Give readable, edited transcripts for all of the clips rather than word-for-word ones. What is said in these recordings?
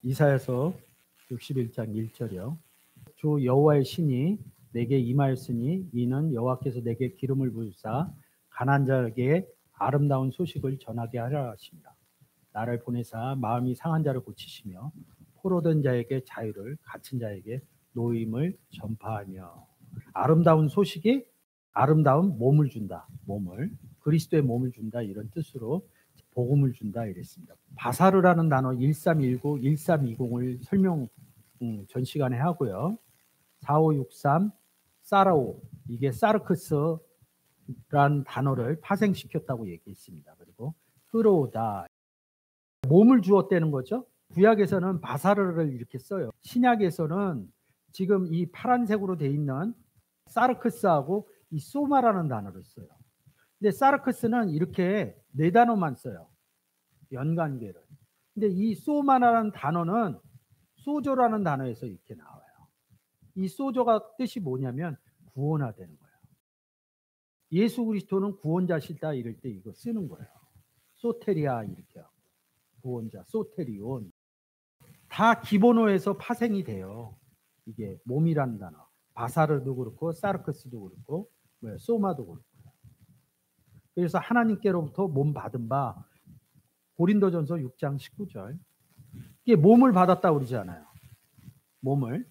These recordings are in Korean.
이사야서 61장 1절이요. 주 여호와의 신이 내게 임하였으니 이는 여호와께서 내게 기름을 부으사 가난한 자에게 아름다운 소식을 전하게 하려 하십니다. 나를 보내사 마음이 상한 자를 고치시며 포로된 자에게 자유를, 갇힌 자에게 노임을 전파하며. 아름다운 소식이 아름다운 몸을 준다. 몸을, 그리스도의 몸을 준다, 이런 뜻으로 복음을 준다 이랬습니다. 바사르라는 단어 1319, 1320을 설명 전 시간에 하고요. 4563 사라오, 이게 사르크스란 단어를 파생시켰다고 얘기했습니다. 그리고 흐르오다, 몸을 주었다는 거죠. 구약에서는 바사르를 이렇게 써요. 신약에서는 지금 이 파란색으로 돼 있는 사르크스하고 이 소마라는 단어를 써요. 근데 사르크스는 이렇게 네 단어만 써요. 연관계를. 근데 이 소마라는 단어는 소조라는 단어에서 이렇게 나와요. 이 소조가 뜻이 뭐냐면 구원하다는 거예요. 예수 그리스도는 구원자시다 이럴 때 이거 쓰는 거예요. 소테리아 이렇게 하고, 구원자, 소테리온. 다 기본어에서 파생이 돼요. 이게 몸이라는 단어. 바사르도 그렇고 사르크스도 그렇고 소마도 그렇고. 그래서 하나님께로부터 몸 받은 바, 고린도전서 6장 19절. 이게 몸을 받았다 그러잖아요. 몸을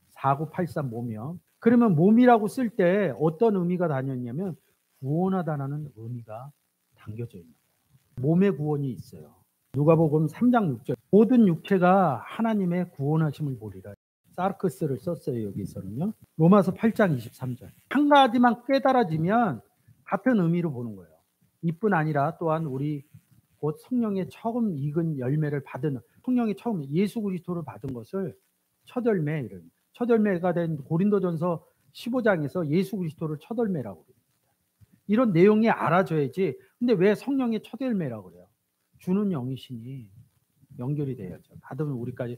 4983 몸이요. 그러면 몸이라고 쓸 때 어떤 의미가 다녔냐면 구원하다라는 의미가 담겨져 있는 거예요. 몸의 구원이 있어요. 누가복음 3장 6절. 모든 육체가 하나님의 구원하심을 보리라. 사르크스를 썼어요. 여기서는요. 로마서 8장 23절. 한 가지만 깨달아지면 같은 의미로 보는 거예요. 이뿐 아니라 또한 우리 곧 성령의 처음 익은 열매를 받은, 성령의 처음 예수 그리스도를 받은 것을 첫 열매, 이런 첫 열매가 된 고린도전서 15장에서 예수 그리스도를 첫 열매라고 그래요. 이런 내용이 알아져야지. 근데 왜 성령의 첫 열매라고 그래요? 주는 영이시니 연결이 돼야죠. 받으면 우리까지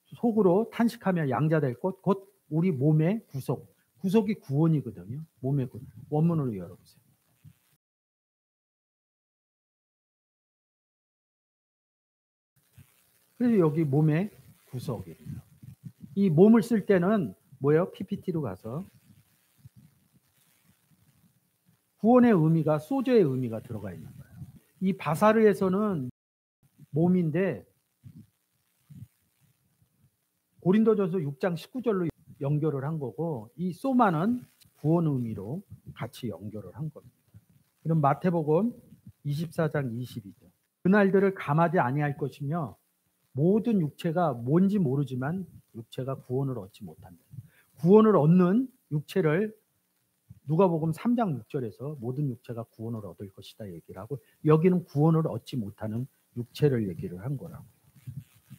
속으로 탄식하며 양자 될 것, 곧 우리 몸의 구속. 구속이 구원이거든요. 몸의 구속. 원문으로 열어보세요. 그래서 여기 몸의 구속이에요. 이 몸을 쓸 때는 뭐예요? PPT로 가서 구원의 의미가, 소저의 의미가 들어가 있는 거예요. 이 바사르에서는 몸인데 고린도전서 6장 19절로 연결을 한 거고, 이 소마는 구원 의미로 같이 연결을 한 겁니다. 그럼 마태복음 24장 22절. 그날들을 감하지 아니할 것이며 모든 육체가 뭔지 모르지만 육체가 구원을 얻지 못한다. 구원을 얻는 육체를 누가복음 3장 6절에서 모든 육체가 구원을 얻을 것이다 얘기를 하고, 여기는 구원을 얻지 못하는 육체를 얘기를 한 거라고요.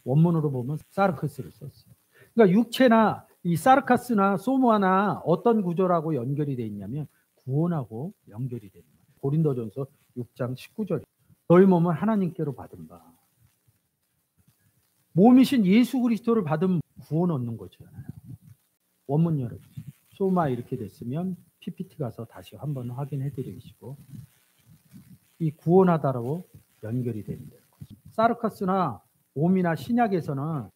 원문으로 보면 사르크스를 썼어요. 그러니까 육체나 이 사르카스나 소모아나 어떤 구조라고 연결이 돼 있냐면 구원하고 연결이 됩니다. 고린도전서 6장 19절. 너희 몸은 하나님께로 받은 바. 몸이신 예수 그리스도를 받으면 구원 얻는 거잖아요. 원문 열어주세요. 소마 이렇게 됐으면 PPT 가서 다시 한번 확인해 드리시고, 이 구원하다라고 연결이 됩니다. 사르카스나 몸이나 신약에서는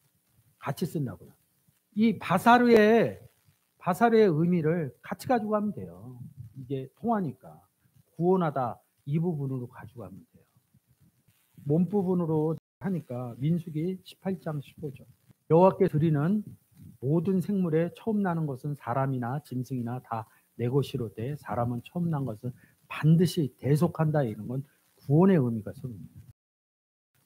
같이 쓴다고요. 이 바사르의 의미를 같이 가지고 가면 돼요. 이게 통하니까. 구원하다 이 부분으로 가지고 가면 돼요. 몸 부분으로 하니까 민수기 18장 15절. 여호와께 드리는 모든 생물에 처음 나는 것은 사람이나 짐승이나 다 내 것이로되 사람은 처음 난 것은 반드시 대속한다. 이런 건 구원의 의미가 섭니다.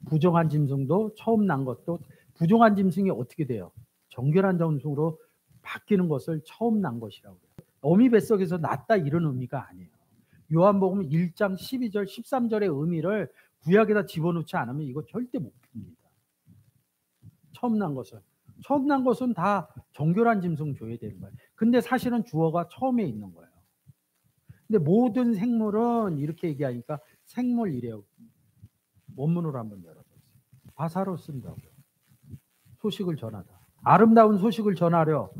부정한 짐승도 처음 난 것도, 부정한 짐승이 어떻게 돼요? 정결한 짐승으로 바뀌는 것을 처음 난 것이라고 해요. 어미 뱃속에서 났다 이런 의미가 아니에요. 요한복음 1장 12절 13절의 의미를 구약에다 집어넣지 않으면 이거 절대 못 풉니다. 처음 난 것은 다 정결한 짐승 줘야 되는 거예요. 근데 사실은 주어가 처음에 있는 거예요. 근데 모든 생물은 이렇게 얘기하니까 생물 이래요. 원문으로 한번 열어보세요. 바사로 쓴다고요. 소식을 전하다. 아름다운 소식을 전하려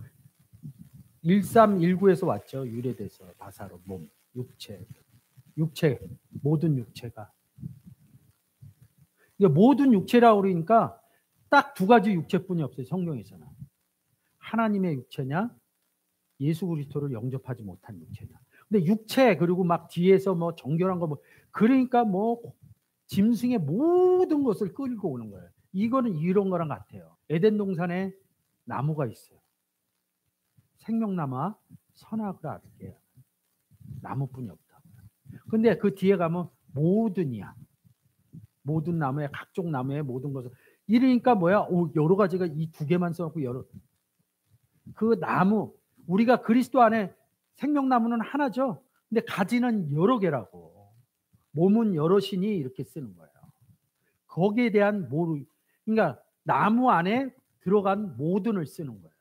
1319에서 왔죠. 유래돼서 바사로 몸, 육체, 모든 육체가. 모든 육체라고 그러니까 딱 두 가지 육체뿐이 없어요. 성경에서는. 하나님의 육체냐, 예수 그리스도를 영접하지 못한 육체냐. 근데 육체 그리고 막 뒤에서 뭐 정결한 거 뭐 그러니까 뭐 짐승의 모든 것을 끌고 오는 거예요. 이거는 이런 거랑 같아요. 에덴 동산에 나무가 있어요. 생명나무와 선악을 알게 나무뿐이 없다. 근데 그 뒤에 가면 모든이야. 모든 나무에 각종 나무의 모든 것을 이러니까 뭐야? 여러 가지가 이 두 개만 써놓고 여러 그 나무 우리가 그리스도 안에 생명나무는 하나죠. 근데 가지는 여러 개라고. 몸은 여럿이니 이렇게 쓰는 거예요. 거기에 대한 그러니까 나무 안에 들어간 모든을 쓰는 거예요.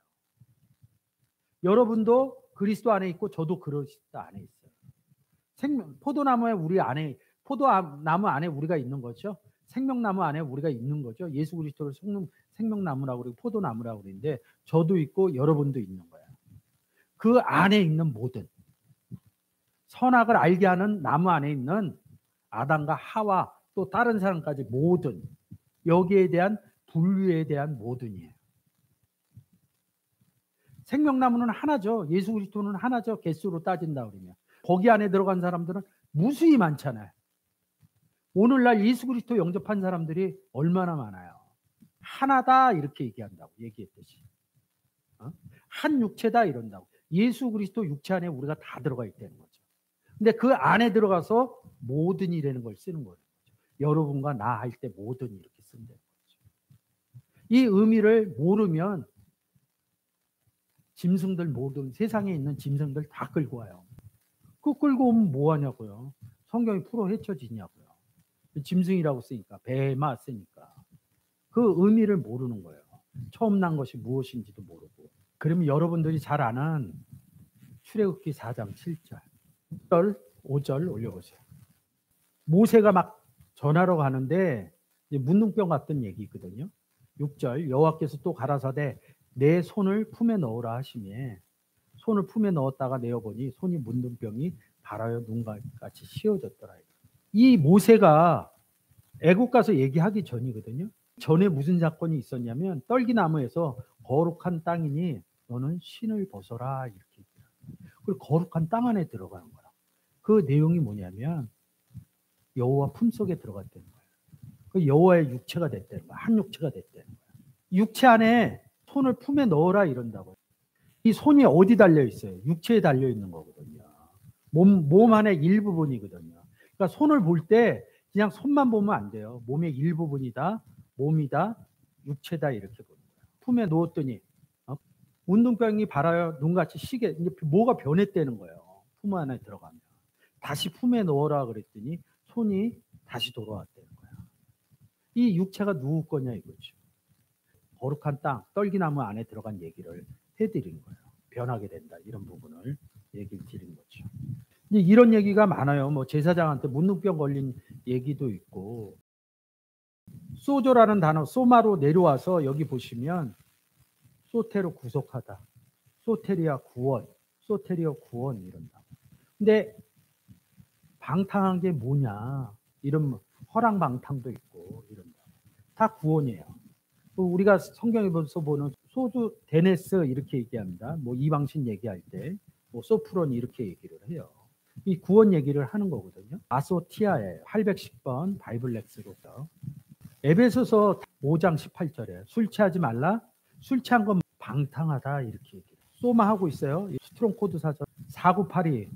여러분도 그리스도 안에 있고 저도 그리스도 안에 있어요. 포도나무에 우리 안에 포도나무 안에 우리가 있는 거죠. 생명나무 안에 우리가 있는 거죠. 예수 그리스도를 생명나무라고 그러고 포도나무라고 그러는데 저도 있고 여러분도 있는 거예요. 그 안에 있는 모든 선악을 알게 하는 나무 안에 있는 아담과 하와 또 다른 사람까지 모든 여기에 대한 분류에 대한 모든이에요. 생명나무는 하나죠. 예수 그리스도는 하나죠. 개수로 따진다 그러면. 거기 안에 들어간 사람들은 무수히 많잖아요. 오늘날 예수 그리스도 영접한 사람들이 얼마나 많아요. 하나다 이렇게 얘기했듯이. 한 육체다 이런다고. 예수 그리스도 육체 안에 우리가 다 들어가 있다는 거죠. 근데 그 안에 들어가서 모든 이라는 걸 쓰는 거예요. 여러분과 나 할 때 모든 이렇게 쓴다는 거죠. 이 의미를 모르면 짐승들 모든 세상에 있는 짐승들 다 끌고 와요. 그 끌고 오면 뭐 하냐고요. 성경이 풀어 헤쳐지냐고요. 짐승이라고 쓰니까 배마 쓰니까 그 의미를 모르는 거예요. 처음 난 것이 무엇인지도 모르고. 그러면 여러분들이 잘 아는 출애굽기 4장 7절 5절 올려보세요. 모세가 막 전하러 가는데 문둥병 같은 얘기거든요. 6절 여호와께서 또 가라사대 내 손을 품에 넣으라 하시매 손을 품에 넣었다가 내어보니 손이 문둥병이 발하여 눈같이 씌어졌더라. 이 모세가 애국 가서 얘기하기 전이거든요. 전에 무슨 사건이 있었냐면 떨기나무에서 거룩한 땅이니 너는 신을 벗어라 이렇게 얘기해요. 그리고 거룩한 땅 안에 들어가는 거야. 그 내용이 뭐냐면 여호와 품속에 들어갔다는 거예요. 그 여호와의 육체가 됐다는 거야. 한 육체가 됐다는 거야. 육체 안에 손을 품에 넣어라 이런다고요. 이 손이 어디 달려 있어요? 육체에 달려 있는 거거든요. 몸 안의 일부분이거든요. 그러니까 손을 볼 때 그냥 손만 보면 안 돼요. 몸의 일부분이다, 몸이다, 육체다 이렇게 보는 거예요. 품에 놓았더니 운동병이 발하여 눈같이 시게 뭐가 변했다는 거예요. 품 안에 들어가면 다시 품에 넣어라 그랬더니 손이 다시 돌아왔다는 거예요. 이 육체가 누구 거냐 이거죠. 거룩한 땅, 떨기나무 안에 들어간 얘기를 해드린 거예요. 변하게 된다 이런 부분을 얘기를 드린 거죠. 이런 얘기가 많아요. 뭐 제사장한테 문둥병 걸린 얘기도 있고 소조라는 단어 소마로 내려와서 여기 보시면 소테로 구속하다, 소테리아 구원, 소테리아 구원 이런다. 근데 방탕한 게 뭐냐 이런 허랑방탕도 있고 이런다. 다 구원이에요. 우리가 성경에서 보는 소주 데네스 이렇게 얘기합니다. 뭐 이방신 얘기할 때 뭐 소프론 이렇게 얘기를 해요. 이 구원 얘기를 하는 거거든요. 아소티아예요. 810번 바이블렉스로서. 에베소서 5장 18절에 술 취하지 말라. 술 취한 건 방탕하다 이렇게 얘기해요. 소마하고 있어요. 스트롱 코드 사전 4982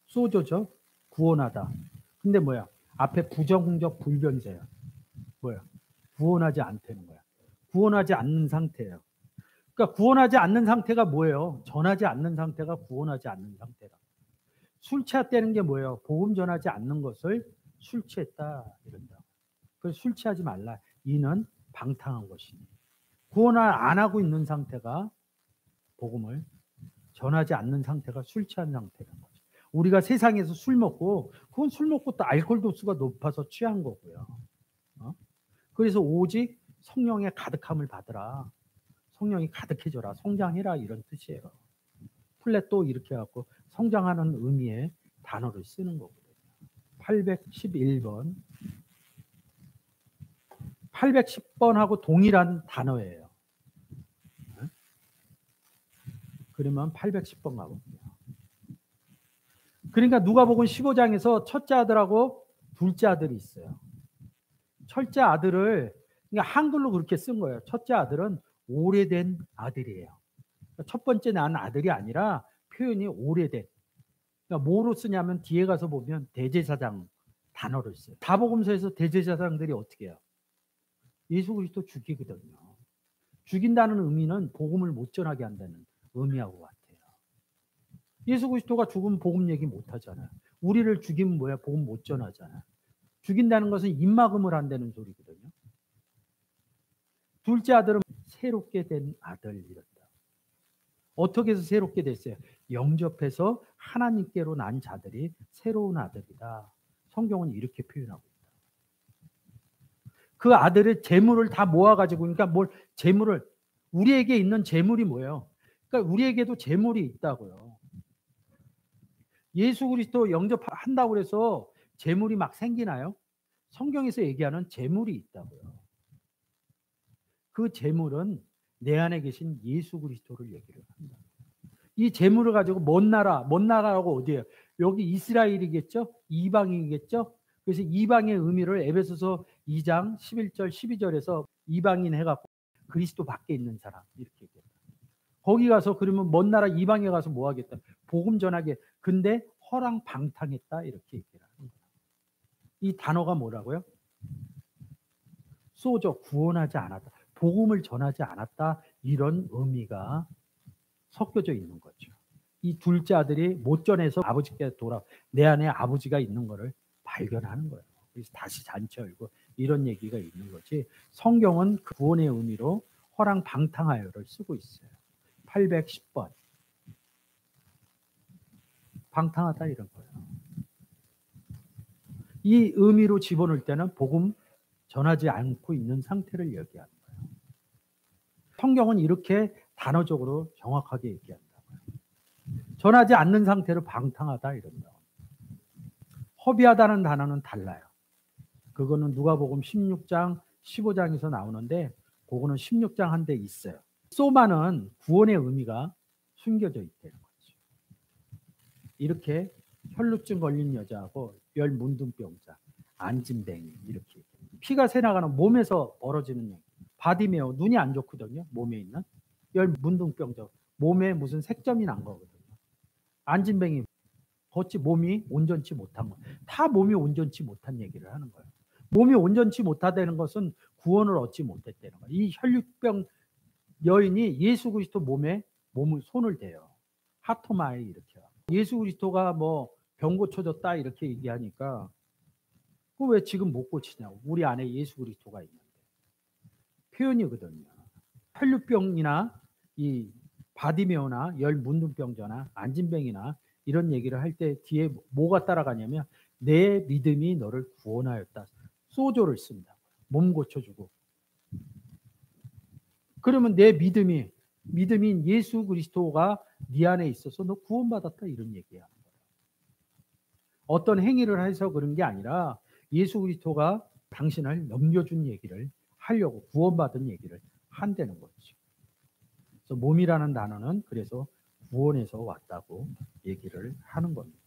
소조죠. 구원하다. 근데 뭐야? 앞에 부정적 불변제야. 뭐야? 구원하지 않다는 거야. 구원하지 않는 상태예요. 그러니까 구원하지 않는 상태가 뭐예요? 전하지 않는 상태가 구원하지 않는 상태다. 술 취했다는 게 뭐예요? 복음 전하지 않는 것을 술 취했다 이런다. 그래서 술 취하지 말라. 이는 방탕한 것이니. 구원을 안 하고 있는 상태가 복음을 전하지 않는 상태가 술 취한 상태라는 거죠. 우리가 세상에서 술 먹고 그건 술 먹고 또 알코올 도수가 높아서 취한 거고요. 그래서 오직 성령의 가득함을 받으라. 성령이 가득해져라. 성장해라 이런 뜻이에요. 플랫도 이렇게 해갖고 성장하는 의미의 단어를 쓰는 거거든요. 811번 810번하고 동일한 단어예요. 그러면 810번 가볼게요. 그러니까 누가복음 15장에서 첫째 아들하고 둘째 아들이 있어요. 첫째 아들을 그러니까 한글로 그렇게 쓴 거예요. 첫째 아들은 오래된 아들이에요. 그러니까 첫 번째 낳은 아들이 아니라 표현이 오래된. 그러니까 뭐로 쓰냐면 뒤에 가서 보면 대제사장 단어를 써요. 다복음서에서 대제사장들이 어떻게 해요? 예수 그리스도 죽이거든요. 죽인다는 의미는 복음을 못 전하게 한다는 의미하고 같아요. 예수 그리스도가 죽으면 복음 얘기 못 하잖아요. 우리를 죽이면 뭐야? 복음 못 전하잖아요. 죽인다는 것은 입막음을 한다는 소리거든요. 둘째 아들은 새롭게 된 아들이었다. 어떻게 해서 새롭게 됐어요? 영접해서 하나님께로 난 자들이 새로운 아들이다. 성경은 이렇게 표현하고 있다. 그 아들의 재물을 다 모아가지고, 그러니까 뭘 재물을, 우리에게 있는 재물이 뭐예요? 그러니까 우리에게도 재물이 있다고요. 예수 그리스도 영접한다고 해서 재물이 막 생기나요? 성경에서 얘기하는 재물이 있다고요. 그 재물은 내 안에 계신 예수 그리스도를 얘기를 한다. 이 재물을 가지고 먼 나라라고 어디예요? 여기 이스라엘이겠죠? 이방인이겠죠? 그래서 이방의 의미를 에베소서 2장 11절 12절에서 이방인 해갖고 그리스도 밖에 있는 사람 이렇게 얘기해요. 거기 가서 그러면 먼 나라 이방에 가서 뭐 하겠다? 복음 전하게. 근데 허랑방탕했다 이렇게 얘기를 하는 거예요. 이 단어가 뭐라고요? 소조 구원하지 않았다. 복음을 전하지 않았다. 이런 의미가 섞여져 있는 거죠. 이 둘째 아들이 못 전해서 아버지께 내 안에 아버지가 있는 거를 발견하는 거예요. 그래서 다시 잔치 열고 이런 얘기가 있는 거지. 성경은 그 구원의 의미로 허랑방탕하여를 쓰고 있어요. 810번. 방탕하다 이런 거예요. 이 의미로 집어넣을 때는 복음 전하지 않고 있는 상태를 얘기하는 거예요. 성경은 이렇게 단어적으로 정확하게 얘기한다고요. 전하지 않는 상태로 방탕하다 이런다. 허비하다는 단어는 달라요. 그거는 누가복음 16장, 15장에서 나오는데 그거는 16장 한 데 있어요. 소마는 구원의 의미가 숨겨져 있다는 거죠. 이렇게 혈루증 걸린 여자하고 열 문둥병자, 안진뱅이 이렇게 피가 새나가는 몸에서 벌어지는 얘기. 바디메오 눈이 안 좋거든요. 몸에 있는 열 문둥병자 몸에 무슨 색점이 난 거거든요. 안진뱅이 겉이 몸이 온전치 못한 거. 다 몸이 온전치 못한 얘기를 하는 거예요. 몸이 온전치 못하다는 것은 구원을 얻지 못했다는 거예요. 이 혈육병 여인이 예수 그리스도 몸에 손을 대요. 하토마에 이렇게. 예수 그리스도가 뭐 병 고쳐줬다 이렇게 얘기하니까 그 왜 지금 못 고치냐고. 우리 안에 예수 그리스도가 있는데. 표현이거든요. 혈류병이나 이 바디메오나 열 문둥병자나 안진뱅이나 이런 얘기를 할 때 뒤에 뭐가 따라가냐면 내 믿음이 너를 구원하였다. 소조를 씁니다. 몸 고쳐주고. 그러면 내 믿음인 예수 그리스도가 네 안에 있어서 너 구원받았다 이런 얘기야. 어떤 행위를 해서 그런 게 아니라 예수 그리스도가 당신을 넘겨준 얘기를 하려고 구원받은 얘기를 한다는 거죠. 그래서 몸이라는 단어는 그래서 구원에서 왔다고 얘기를 하는 겁니다.